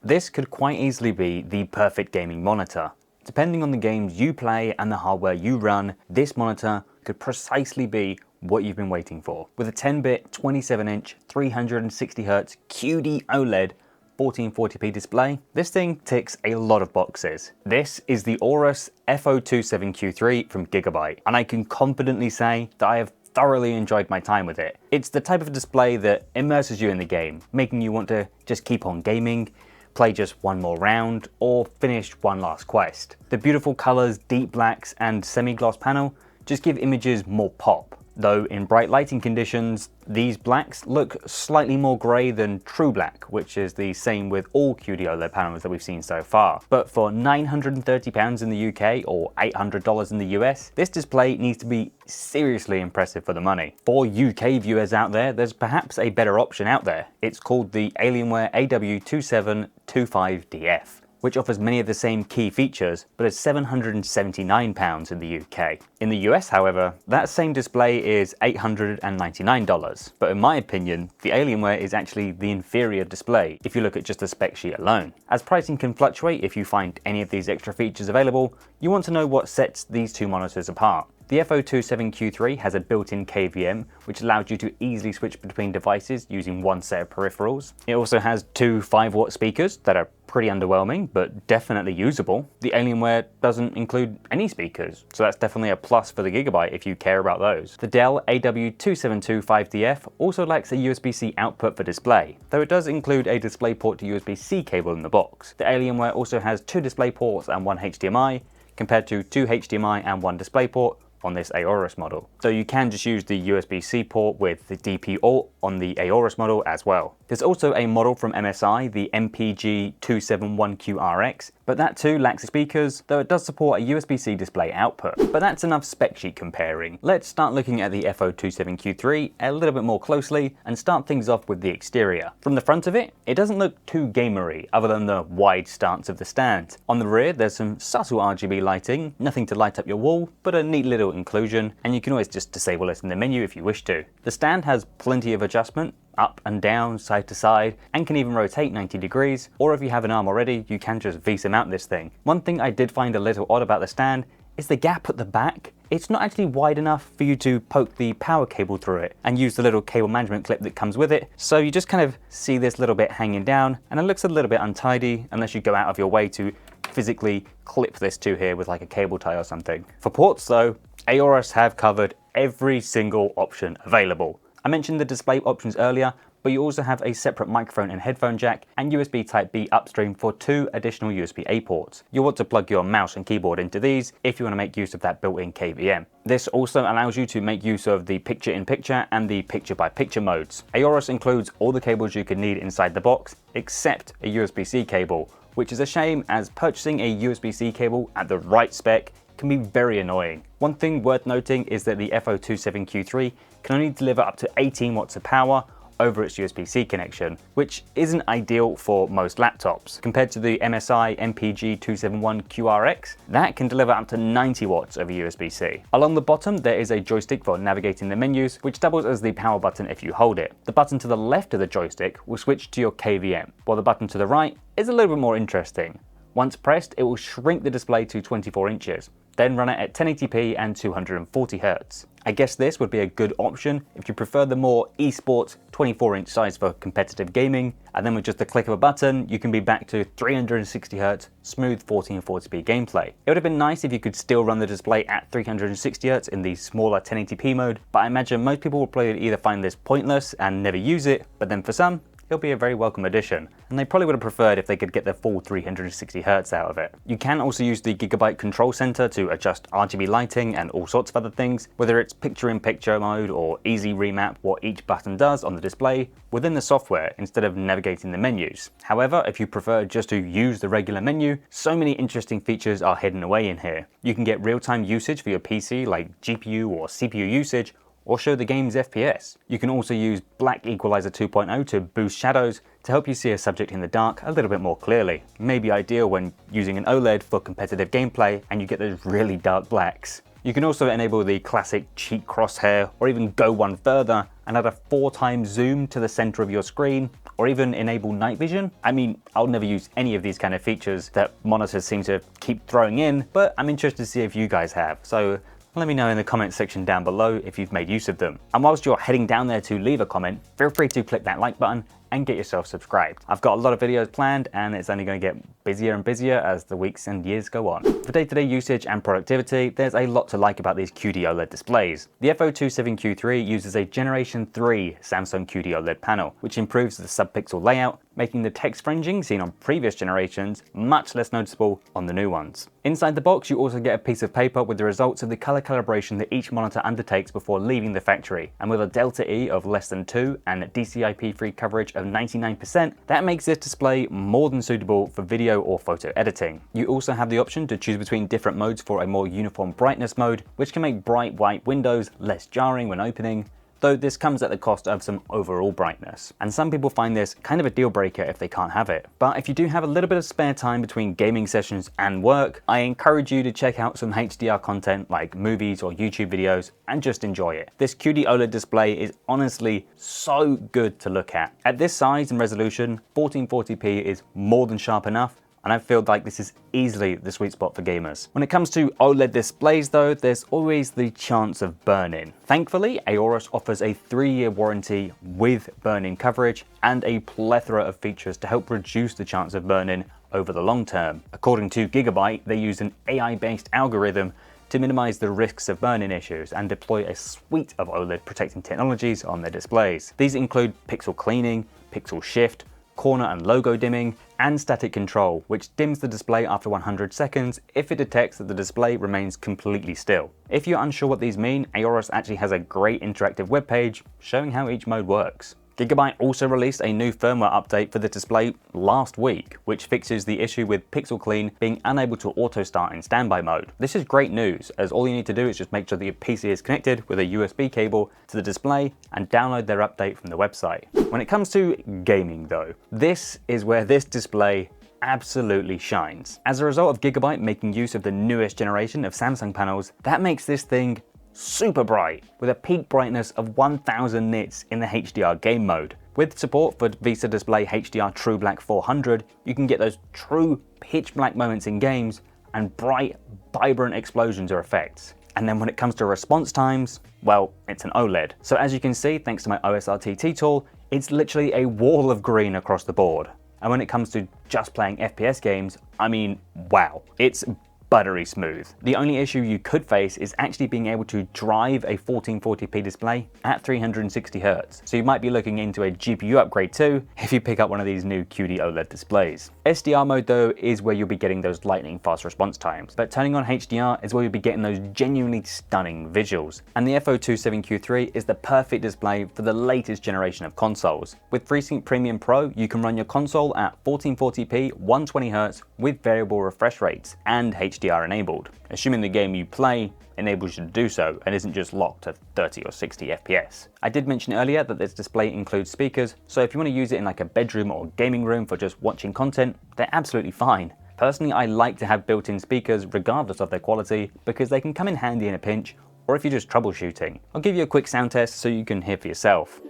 This could quite easily be the perfect gaming monitor. Depending on the games you play and the hardware you run, this monitor could precisely be what you've been waiting for. With a 10-bit, 27-inch, 360Hz QD OLED 1440p display, this thing ticks a lot of boxes. This is the Aorus FO27Q3 from Gigabyte, and I can confidently say that I have thoroughly enjoyed my time with it. It's the type of display that immerses you in the game, making you want to just keep on gaming, play just one more round, or finish one last quest. The beautiful colors, deep blacks, and semi-gloss panel just give images more pop. Though in bright lighting conditions, these blacks look slightly more grey than true black, which is the same with all QD OLED panels that we've seen so far. But for £930 in the UK or $800 in the US, this display needs to be seriously impressive for the money. For UK viewers out there, there's perhaps a better option out there. It's called the Alienware AW2725DF. Which offers many of the same key features, but is £779 in the UK. In the US, however, that same display is $899, but in my opinion, the Alienware is actually the inferior display if you look at just the spec sheet alone. As pricing can fluctuate if you find any of these extra features available, you want to know what sets these two monitors apart. The FO27Q3 has a built-in KVM, which allows you to easily switch between devices using one set of peripherals. It also has two 5-watt speakers that are pretty underwhelming, but definitely usable. The Alienware doesn't include any speakers, so that's definitely a plus for the Gigabyte if you care about those. The Dell AW2725DF also lacks a USB-C output for display, though it does include a DisplayPort to USB-C cable in the box. The Alienware also has 2 DisplayPorts and 1 HDMI, compared to 2 HDMI and 1 DisplayPort on this Aorus model. So you can just use the USB-C port with the DP Alt on the Aorus model as well. There's also a model from MSI, the MPG271QRX, but that too lacks speakers, though it does support a USB-C display output. But that's enough spec sheet comparing. Let's start looking at the FO27Q3 a little bit more closely and start things off with the exterior. From the front of it, it doesn't look too gamery other than the wide stance of the stand. On the rear, there's some subtle RGB lighting, nothing to light up your wall, but a neat little inclusion, and you can always just disable it in the menu if you wish to. The stand has plenty of adjustment, up and down, side to side, and can even rotate 90 degrees, or if you have an arm already, you can just V-SIM out this thing. One thing I did find a little odd about the stand is the gap at the back. It's not actually wide enough for you to poke the power cable through it and use the little cable management clip that comes with it, so you just kind of see this little bit hanging down, and it looks a little bit untidy unless you go out of your way to physically clip this to here with like a cable tie or something. For ports though, Aorus have covered every single option available. I mentioned the display options earlier, but you also have a separate microphone and headphone jack and USB Type-B upstream for 2 additional USB-A ports. You'll want to plug your mouse and keyboard into these if you want to make use of that built-in KVM. This also allows you to make use of the picture-in-picture and the picture-by-picture modes. Aorus includes all the cables you could need inside the box, except a USB-C cable, which is a shame as purchasing a USB-C cable at the right spec can be very annoying. One thing worth noting is that the FO27Q3 can only deliver up to 18 watts of power over its USB-C connection, which isn't ideal for most laptops. Compared to the MSI MPG271QRX, that can deliver up to 90 watts over USB-C. Along the bottom, there is a joystick for navigating the menus, which doubles as the power button if you hold it. The button to the left of the joystick will switch to your KVM, while the button to the right is a little bit more interesting. Once pressed, it will shrink the display to 24 inches, then run it at 1080p and 240 Hz. I guess this would be a good option if you prefer the more esports 24-inch size for competitive gaming, and then with just the click of a button, you can be back to 360 Hz smooth 1440p gameplay. It would have been nice if you could still run the display at 360 Hz in the smaller 1080p mode, but I imagine most people will probably either find this pointless and never use it, but then for some, it'll be a very welcome addition, and they probably would have preferred if they could get the full 360 Hz out of it. You can also use the Gigabyte control center to adjust RGB lighting and all sorts of other things, whether it's picture-in-picture mode or easy remap what each button does on the display within the software instead of navigating the menus. However, if you prefer just to use the regular menu, so many interesting features are hidden away in here. You can get real-time usage for your PC like GPU or CPU usage, or show the game's FPS. You can also use Black Equalizer 2.0 to boost shadows to help you see a subject in the dark a little bit more clearly. Maybe ideal when using an OLED for competitive gameplay and you get those really dark blacks. You can also enable the classic cheek crosshair, or even go one further and add a 4x zoom to the center of your screen or even enable night vision. I mean, I'll never use any of these kind of features that monitors seem to keep throwing in, but I'm interested to see if you guys have. So let me know in the comment section down below if you've made use of them. And whilst you're heading down there to leave a comment, feel free to click that like button and get yourself subscribed. I've got a lot of videos planned and it's only going to get busier and busier as the weeks and years go on. For day-to-day usage and productivity, there's a lot to like about these QD OLED displays. The FO27Q3 uses a Generation 3 Samsung QD OLED panel, which improves the sub-pixel layout, making the text fringing seen on previous generations much less noticeable on the new ones. Inside the box, you also get a piece of paper with the results of the color calibration that each monitor undertakes before leaving the factory. And with a delta E of less than 2 and DCI-P3 coverage of 99%, that makes this display more than suitable for video or photo editing. You also have the option to choose between different modes for a more uniform brightness mode, which can make bright white windows less jarring when opening, though this comes at the cost of some overall brightness. And some people find this kind of a deal breaker if they can't have it. But if you do have a little bit of spare time between gaming sessions and work, I encourage you to check out some HDR content like movies or YouTube videos and just enjoy it. This QD OLED display is honestly so good to look at. At this size and resolution, 1440p is more than sharp enough, and I feel like this is easily the sweet spot for gamers. When it comes to OLED displays though, there's always the chance of burn-in. Thankfully, Aorus offers a 3-year warranty with burn-in coverage and a plethora of features to help reduce the chance of burn-in over the long term. According to Gigabyte, they use an AI-based algorithm to minimize the risks of burn-in issues and deploy a suite of OLED protecting technologies on their displays. These include pixel cleaning, pixel shift, corner and logo dimming, and static control, which dims the display after 100 seconds if it detects that the display remains completely still. If you're unsure what these mean, Aorus actually has a great interactive webpage showing how each mode works. Gigabyte also released a new firmware update for the display last week, which fixes the issue with Pixel Clean being unable to auto start in standby mode. This is great news, as all you need to do is just make sure that your PC is connected with a USB cable to the display and download their update from the website. When it comes to gaming though, this is where this display absolutely shines. As a result of Gigabyte making use of the newest generation of Samsung panels, that makes this thing super bright, with a peak brightness of 1000 nits in the HDR game mode. With support for VESA Display HDR True Black 400, you can get those true pitch black moments in games and bright, vibrant explosions or effects. And then when it comes to response times, well, it's an OLED. So as you can see, thanks to my OSRTT tool, it's literally a wall of green across the board. And when it comes to just playing FPS games, I mean, wow, it's buttery smooth. The only issue you could face is actually being able to drive a 1440p display at 360 Hz. So you might be looking into a GPU upgrade too if you pick up one of these new QD OLED displays. SDR mode though is where you'll be getting those lightning fast response times, but turning on HDR is where you'll be getting those genuinely stunning visuals. And the FO27Q3 is the perfect display for the latest generation of consoles. With FreeSync Premium Pro, you can run your console at 1440p 120 Hz with variable refresh rates and HDR enabled, assuming the game you play enables you to do so and isn't just locked to 30 or 60 FPS. I did mention earlier that this display includes speakers, so if you want to use it in like a bedroom or gaming room for just watching content, they're absolutely fine. Personally, I like to have built-in speakers regardless of their quality because they can come in handy in a pinch or if you're just troubleshooting. I'll give you a quick sound test so you can hear for yourself.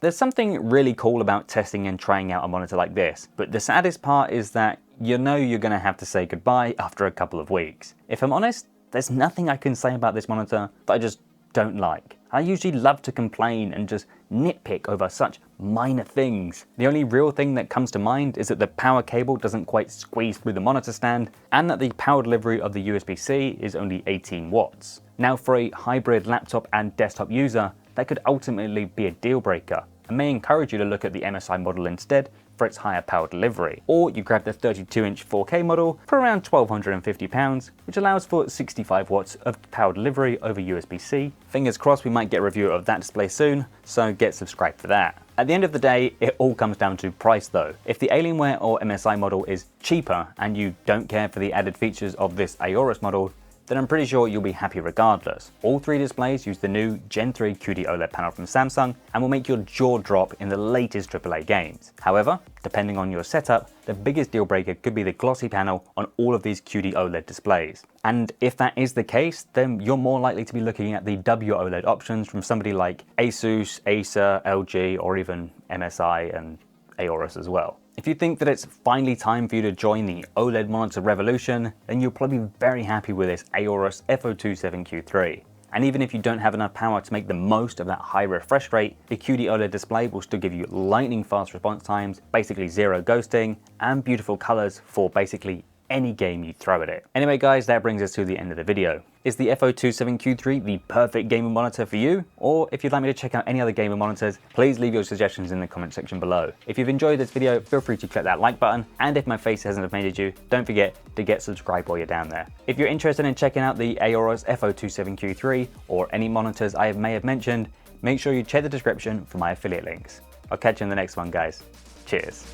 There's something really cool about testing and trying out a monitor like this, but the saddest part is that you know you're going to have to say goodbye after a couple of weeks. If I'm honest, there's nothing I can say about this monitor that I just don't like. I usually love to complain and just nitpick over such minor things. The only real thing that comes to mind is that the power cable doesn't quite squeeze through the monitor stand and that the power delivery of the USB-C is only 18 watts. Now for a hybrid laptop and desktop user, that could ultimately be a deal breaker and may encourage you to look at the MSI model instead for its higher power delivery. Or you grab the 32-inch 4K model for around £1,250, which allows for 65 watts of power delivery over USB-C. Fingers crossed we might get a review of that display soon, so get subscribed for that. At the end of the day, it all comes down to price though. If the Alienware or MSI model is cheaper and you don't care for the added features of this Aorus model, then I'm pretty sure you'll be happy regardless. All three displays use the new Gen 3 QD OLED panel from Samsung and will make your jaw drop in the latest AAA games. However, depending on your setup, the biggest deal breaker could be the glossy panel on all of these QD OLED displays. And if that is the case, then you're more likely to be looking at the WOLED options from somebody like Asus, Acer, LG, or even MSI and Aorus as well. If you think that it's finally time for you to join the OLED monitor revolution, then you'll probably be very happy with this Aorus FO27Q3. And even if you don't have enough power to make the most of that high refresh rate, the QD OLED display will still give you lightning fast response times, basically zero ghosting, and beautiful colors for basically any game you throw at it. Anyway guys, that brings us to the end of the video. Is the FO27Q3 the perfect gaming monitor for you? Or if you'd like me to check out any other gaming monitors, please leave your suggestions in the comment section below. If you've enjoyed this video, feel free to click that like button, and if my face hasn't offended you, don't forget to get subscribed while you're down there. If you're interested in checking out the Aorus FO27Q3 or any monitors I may have mentioned, make sure you check the description for my affiliate links. I'll catch you in the next one guys. Cheers.